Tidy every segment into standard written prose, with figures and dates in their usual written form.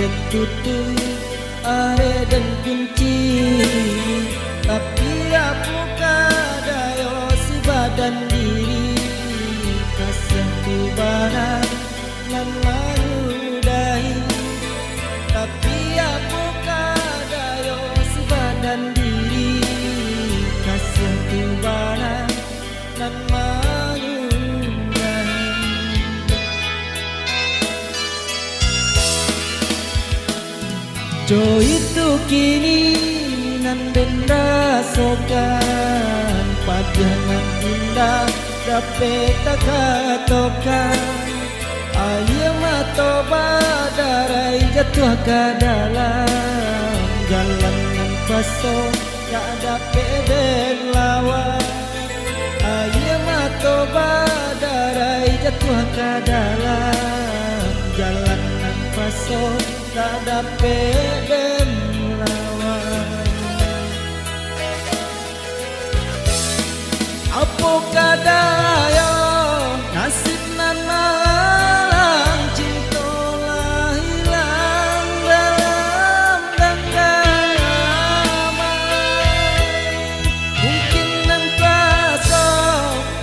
den tutup are den kunci tapi aku kadayo si badan diri kasih tubaran nan manudahi tapi aku kadayo si badan diri kasih tubaran nan Jo itu kini nan den rasokan padangan indah dapat takatokan ayo matoba darai jatuh ke dalam jalan yang paso tak dapat den lawan ayo matoba darai jatuh ke dalam jalan yang paso tak dapat den lawan. Apa kadayo nasib nan malang cinta lah hilang dalam genggaman mungkin nan kuasa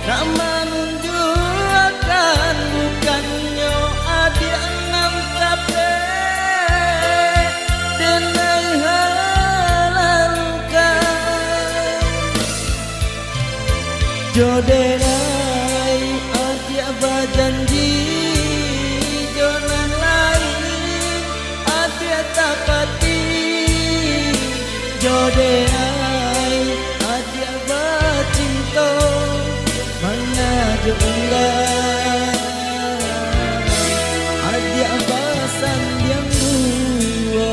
tak menunjukkan bukannya adik enam tapi jodenai adia bajanji jonan lain adia tapati jodenai adia bacinto mengaju enggak adia basan yang dua.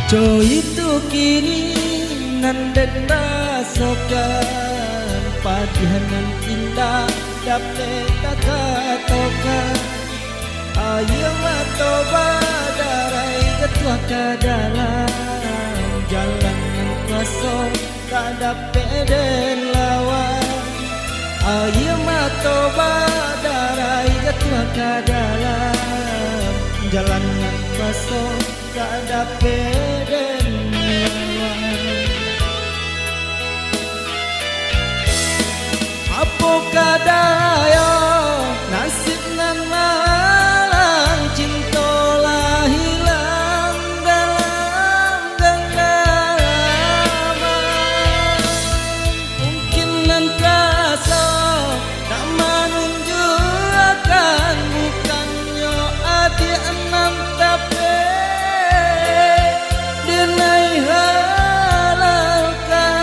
Jo itu kini nan den rasokan padanan indah dapat takatokan ayo matoba darai jatuh ke dalam jalan yang kosong tak dapat den lawan ayo matoba darai jatuh ke dalam jalan yang kosong tak dapat den lawan. Apa kadayo nasib nan malang cinta lah hilang dalam genggaman mungkin nan kasa tak menunjukkan bukannya adik enam tapi denai halalkan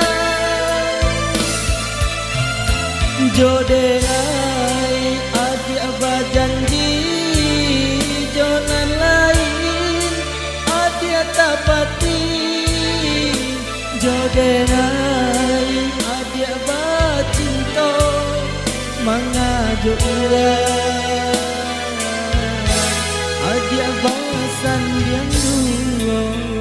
jodenai adik bajanji jonan lain adik tapati jodenai adik bacinto mengaju urang adik basan yang dua.